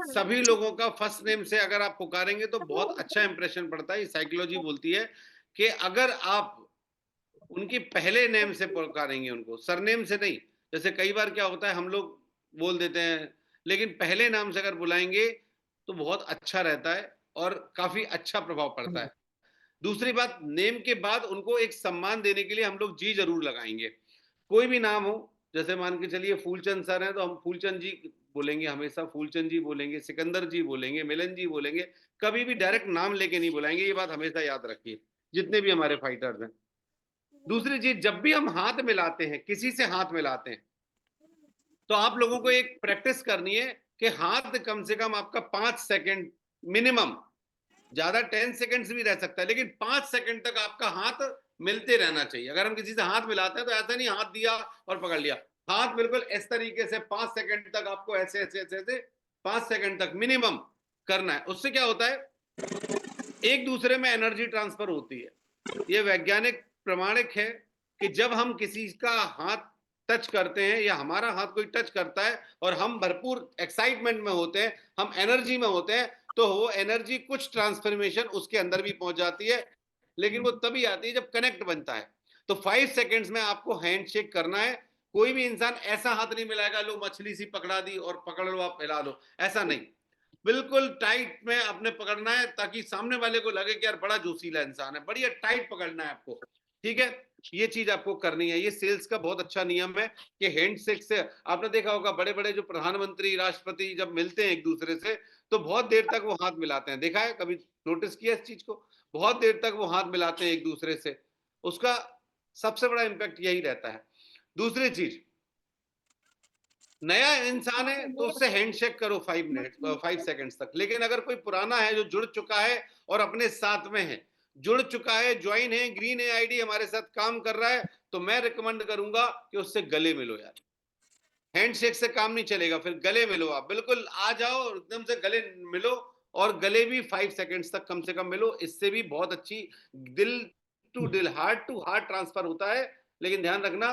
सभी लोगों का फर्स्ट नेम से अगर आप पुकारेंगे तो बहुत अच्छा इंप्रेशन पड़ता है। साइकोलॉजी बोलती है कि अगर आप उनके पहले नेम से पुकारेंगे उनको, सरनेम से नहीं। जैसे कई बार क्या होता है हम लोग बोल देते हैं, लेकिन पहले नाम से अगर बुलाएंगे तो बहुत अच्छा रहता है और काफी अच्छा प्रभाव पड़ता है। दूसरी बात, नेम के बाद उनको एक सम्मान देने के लिए हम लोग जी जरूर लगाएंगे। कोई भी नाम हो, जैसे मान के चलिए फूलचंद सर हैं तो हम फूलचंद जी बोलेंगे, हमेशा फूलचंद जी बोलेंगे, सिकंदर जी बोलेंगे, मिलन जी बोलेंगे। कभी भी डायरेक्ट नाम लेके नहीं बुलाएंगे, ये बात हमेशा याद रखिए, जितने भी हमारे फाइटर्स हैं। दूसरी चीज, जब भी हम हाथ मिलाते हैं, किसी से हाथ मिलाते हैं, तो आप लोगों को एक प्रैक्टिस करनी है कि हाथ कम से कम आपका 5 सेकंड मिनिमम, ज्यादा 10 सेकंड्स भी रह सकता है, लेकिन 5 सेकंड तक आपका हाथ मिलते रहना चाहिए। अगर हम किसी से हाथ मिलाते हैं तो ऐसा नहीं हाथ दिया और पकड़ लिया, हाथ बिल्कुल इस तरीके से 5 सेकंड तक आपको ऐसे ऐसे ऐसे ऐसे 5 सेकंड तक मिनिमम करना है। उससे क्या होता है, एक दूसरे में एनर्जी ट्रांसफर होती है। ये वैज्ञानिक प्रमाणिक है कि जब हम किसी का हाथ टच करते हैं या हमारा हाथ कोई टच करता है और हम भरपूर एक्साइटमेंट में होते हैं, हम एनर्जी में होते हैं, तो वो एनर्जी कुछ ट्रांसफॉर्मेशन उसके अंदर भी पहुंच जाती है, लेकिन वो तभी आती है जब कनेक्ट बनता है। तो 5 सेकंड्स में आपको हैंडशेक करना है। कोई भी इंसान ऐसा हाथ नहीं मिलाएगा, लो मछली सी पकड़ा दी और पकड़ लो आप हिला लो, ऐसा नहीं। बिल्कुल टाइट में आपने पकड़ना है ताकि सामने वाले को लगे कि यार बड़ा जोशीला इंसान है, बढ़िया टाइट पकड़ना है आपको। ठीक है, ये चीज आपको करनी है। ये सेल्स का बहुत अच्छा नियम है कि हैंडशेक से आपने देखा होगा, बड़े बड़े जो प्रधानमंत्री राष्ट्रपति जब मिलते हैं एक दूसरे से तो बहुत देर तक वो हाथ मिलाते हैं। देखा है कभी, नोटिस किया इस चीज को? बहुत देर तक वो हाथ मिलाते हैं एक दूसरे से। उसका सबसे बड़ा इंपैक्ट यही रहता है। दूसरी चीज, नया इंसान है तो उससे हैंडशेक करो 5 सेकंड्स तक, लेकिन अगर कोई पुराना है जो जुड़ चुका है और अपने साथ में है, जुड़ चुका है, ज्वाइन है, ग्रीन है आईडी, हमारे साथ काम कर रहा है, तो मैं रिकमेंड करूंगा कि उससे गले मिलो यार। हैंडशेक से काम नहीं चलेगा, फिर गले मिलो। आप बिल्कुल आ जाओ, एकदम से गले मिलो, और गले भी 5 सेकंड्स तक कम से कम मिलो। इससे भी बहुत अच्छी दिल टू दिल, हार्ट टू हार्ट ट्रांसफर होता है। लेकिन ध्यान रखना,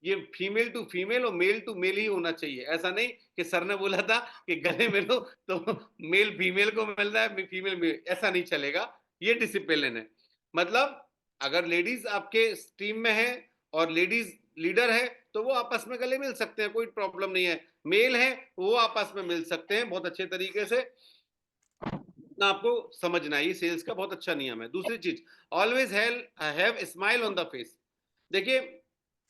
ये फीमेल टू फीमेल और मेल टू मेल ही होना चाहिए। ऐसा नहीं कि सर ने बोला था कि गले मिलो तो मेल फीमेल को मिल रहा है, फीमेल मेल, ऐसा नहीं चलेगा। ये डिसिप्लिन है। मतलब अगर लेडीज आपके टीम में है और लेडीज लीडर है तो वो आपस में गले मिल सकते हैं, कोई प्रॉब्लम नहीं है। मेल है वो आपस में मिल सकते हैं बहुत अच्छे तरीके से। ना आपको समझना है, ये सेल्स का बहुत अच्छा नियम है। दूसरी चीज, always have smile on the face. देखिए,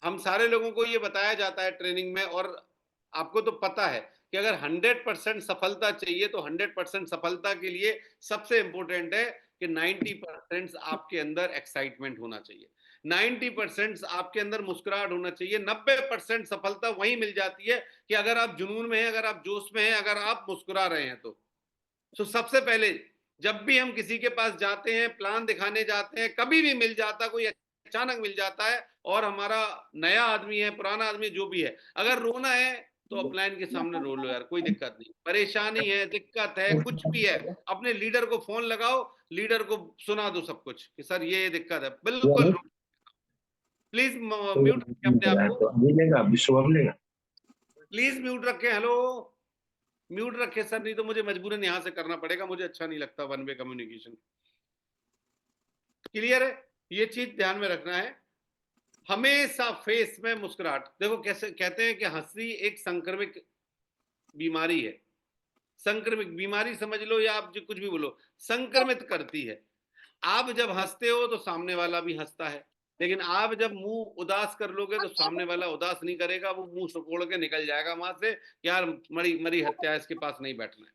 हम सारे लोगों को ये बताया जाता है ट्रेनिंग में, और आपको तो पता है कि अगर 100% सफलता चाहिए तो 100% सफलता के लिए सबसे इंपॉर्टेंट है कि 90% आपके अंदर एक्साइटमेंट होना चाहिए, 90% आपके अंदर मुस्कुराहट होना चाहिए। 90% सफलता वहीं मिल जाती है कि अगर आप जुनून में हैं, अगर आप जोश में हैं, अगर आप मुस्कुरा रहे हैं तो। सबसे पहले जब भी हम किसी के पास जाते हैं, प्लान दिखाने जाते हैं, कभी भी मिल जाता, कोई अचानक मिल जाता है और हमारा नया आदमी है, पुराना आदमी जो भी है, अगर रोना है तो अपलाइन के सामने रो लो यार, कोई दिक्कत नहीं। परेशानी है, दिक्कत है, कुछ भी है, अपने लीडर को फोन लगाओ, लीडर को सुना दो सब कुछ कि सर ये दिक्कत है, बिल्कुल। प्लीज म्यूट रखें अपने आप को, मिलेगा, विश्व मिलेगा। प्लीज म्यूट रखें। हेलो, म्यूट रखे सर, नहीं तो मुझे मजबूरन यहां से करना पड़ेगा, मुझे अच्छा नहीं लगता वन वे कम्युनिकेशन। क्लियर है? ये चीज ध्यान में रखना है, हमेशा फेस में मुस्कुराहट। देखो कैसे कहते हैं कि हंसी एक संक्रमिक बीमारी है। संक्रमिक बीमारी समझ लो या आप जो कुछ भी बोलो, संक्रमित करती है। आप जब हंसते हो तो सामने वाला भी हंसता है, लेकिन आप जब मुंह उदास कर लोगे तो सामने वाला उदास नहीं करेगा, वो मुंह सुकोड़ के निकल जाएगा वहां से, यार मरी मरी हत्या, इसके पास नहीं बैठना है।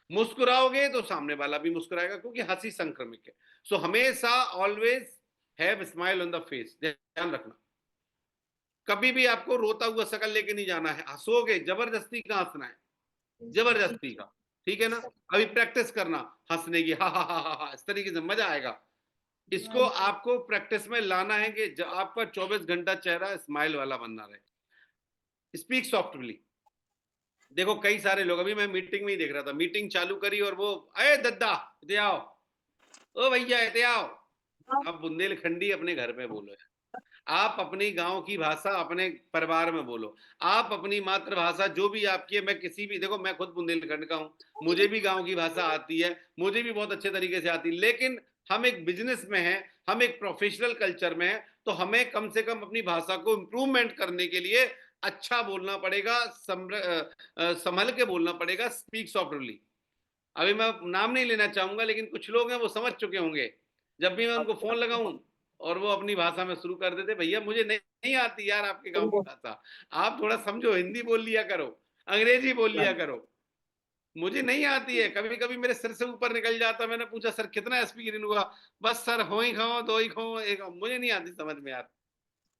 मुस्कुराओगे तो सामने वाला भी मुस्कुराएगा, क्योंकि हंसी संक्रमिक है। सो हमेशा always have smile on the face, ध्यान रखना। कभी भी आपको रोता हुआ शकल लेके नहीं जाना है, हंसोगे जबरदस्ती का हंसना है, जबरदस्ती का। ठीक है ना? अभी प्रैक्टिस करना हंसने की, हा हा हा हा हा, इस तरीके से मजा आएगा। इसको आपको प्रैक्टिस में लाना है कि आपका 24 घंटा चेहरा स्माइल वाला बनना रहे। Speak softly. देखो कई सारे लोग, अभी मैं मीटिंग में ही देख रहा था, मीटिंग चालू करी और वो, अरे दद्दा इधर आओ, ओ भैया इधर आओ। अब बुंदेलखंडी अपने घर में बोलो यार, आप अपनी गाँव की भाषा अपने परिवार में बोलो। आप अपनी मातृभाषा जो भी आपकी है, मैं किसी भी, देखो मैं खुद बुंदेलखंड का हूँ, मुझे भी गाँव की भाषा आती है, मुझे भी बहुत अच्छे तरीके से आती है, लेकिन हम एक बिज़नेस में हैं, हम एक प्रोफ़ेशनल कल्चर में हैं, तो हमें कम से कम अपनी भाषा को इम्प्रूवमेंट करने के लिए अच्छा बोलना पड़ेगा, सँभल के बोलना पड़ेगा, स्पीक सॉफ्टली। अभी मैं नाम नहीं लेना चाहूँगा, लेकिन कुछ लोग हैं वो समझ चुके होंगे। जब भी मैं उनको फ़ोन लगाऊँ और वो अपनी भाषा में शुरू कर देते, भैया मुझे नहीं आती यार आपके गाँव की भाषा। आप थोड़ा समझो, हिंदी बोल लिया करो, अंग्रेज़ी बोल लिया करो। मुझे नहीं आती है, कभी-कभी मेरे सिर से ऊपर निकल जाता। मैंने पूछा सर कितना स्पीड हुआ? बस सर होई खाओ, दोई खाओ, एक मुझे नहीं आती समझ में यार।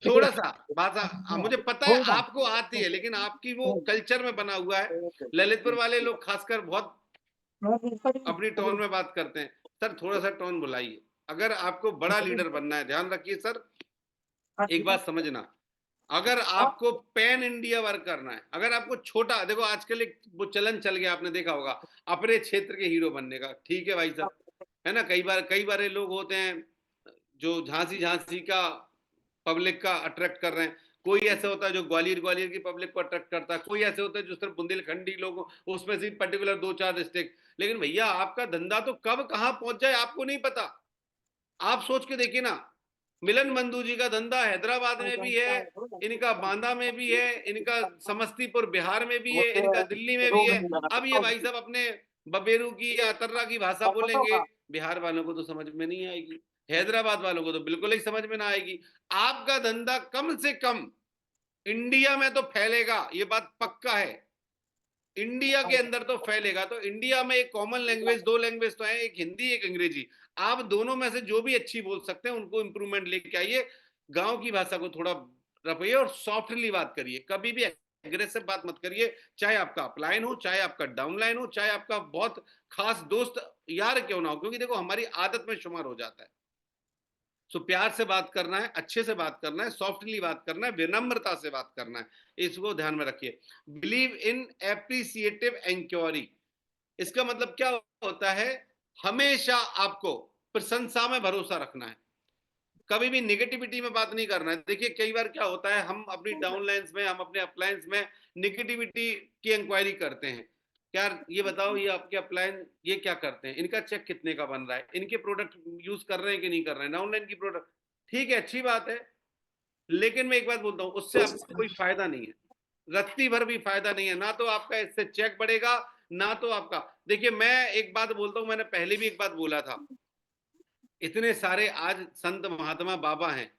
थोड़ा-सा भाषा मुझे पता है आपको आती है, लेकिन आपकी वो कल्चर में बना हुआ है। ललितपुर वाले लोग खासकर बहुत अपनी टोन में बात करते हैं। सर थोड़ा-सा टोन बुलाइए। अगर आपको बड़ा लीडर बनना है, ध्यान रखिए सर, एक बात समझना, अगर आपको पैन इंडिया वर्क करना है, अगर आपको छोटा, देखो आजकल एक वो चलन चल गया, आपने देखा होगा, अपने क्षेत्र के हीरो बनने का। ठीक है भाई साहब, है ना? कई बार लोग होते हैं जो झांसी का पब्लिक का अट्रैक्ट कर रहे हैं। कोई ऐसा होता है जो ग्वालियर की पब्लिक को अट्रैक्ट करता है। कोई ऐसे होता है जो सिर्फ बुंदेलखंडी लोगों, उसमें से पर्टिकुलर 2-4 डिस्ट्रिक्ट। लेकिन भैया आपका धंधा तो कब कहाँ पहुंच जाए आपको नहीं पता। आप सोच के देखिए ना, मिलन मंदू जी का धंधा हैदराबाद में भी है, इनका बांदा में भी है, इनका समस्तीपुर बिहार में भी है, इनका दिल्ली में भी है। अब ये भाई साहब अपने बबेरू की या अतर्रा की भाषा बोलेंगे, बिहार वालों को तो समझ में नहीं आएगी, हैदराबाद वालों को तो बिल्कुल ही समझ में ना आएगी। आपका धंधा कम से कम इंडिया में तो फैलेगा, ये बात पक्का है। इंडिया के अंदर तो फैलेगा। तो इंडिया में एक कॉमन लैंग्वेज, 2 लैंग्वेज तो है, एक हिंदी एक अंग्रेजी। आप दोनों में से जो भी अच्छी बोल सकते हैं उनको इंप्रूवमेंट लेके आइए। गांव की भाषा को थोड़ा रखिए और सॉफ्टली बात करिए, कभी भी एग्रेसिव बात मत करिए। चाहे आपका अपलाइन हो, चाहे आपका डाउनलाइन हो, चाहे आपका बहुत खास दोस्त यार क्यों ना हो, क्योंकि देखो हमारी आदत में शुमार हो जाता है। सो प्यार से बात करना है, अच्छे से बात करना है, सॉफ्टली बात करना है, विनम्रता से बात करना है। इसको ध्यान में रखिए। Believe in appreciative inquiry. इसका मतलब क्या होता है? हमेशा आपको प्रशंसा में भरोसा रखना है, कभी भी नेगेटिविटी में बात नहीं करना है। देखिए कई बार क्या होता है, हम अपनी डाउनलाइंस में, हम अपने अपलायंस में नेगेटिविटी की इंक्वायरी करते हैं। यार ये बताओ, ये आपके अपलायंस ये क्या करते हैं, इनका चेक कितने का बन रहा है, इनके प्रोडक्ट यूज कर रहे हैं कि नहीं कर रहे हैं, डाउनलाइन की प्रोडक्ट। ठीक है, अच्छी बात है, लेकिन मैं एक बात बोलता हूँ, उससे आपको कोई फायदा नहीं है, रत्ती भर भी फायदा नहीं है। ना तो आपका इससे चेक बढ़ेगा, ना तो आपका, देखिए मैं एक बात बोलता हूँ, मैंने पहले भी एक बात बोला था, इतने सारे आज संत महात्मा बाबा हैं,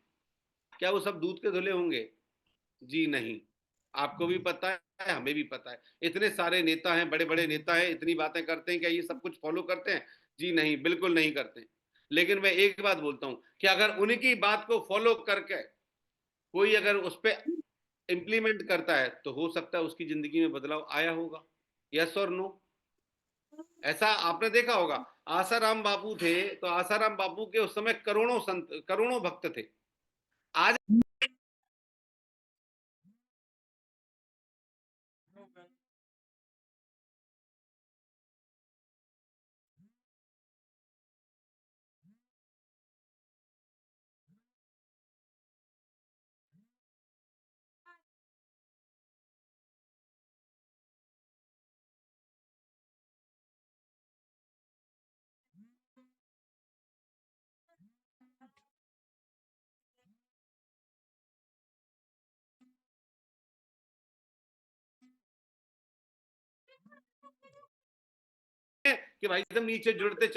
क्या वो सब दूध के धुले होंगे? जी नहीं। आपको भी पता है, हमें भी पता है। इतने सारे नेता हैं, बड़े-बड़े नेता हैं, इतनी बातें करते हैं, क्या ये सब कुछ फॉलो करते हैं? जी नहीं, बिल्कुल नहीं करते। लेकिन मैं एक बात बोलता हूँ कि अगर उनकी बात को फॉलो करके कोई अगर उस पे इम्प्लीमेंट करता है, तो हो सकता है उसकी ज़िंदगी में बदलाव आया होगा। येस और नो? ऐसा आपने देखा होगा, आसाराम बापू थे, तो आसाराम बापू के उस समय करोड़ों संत, करोड़ों भक्त थे। आज कि भाई एकदम नीचे जुड़ते चले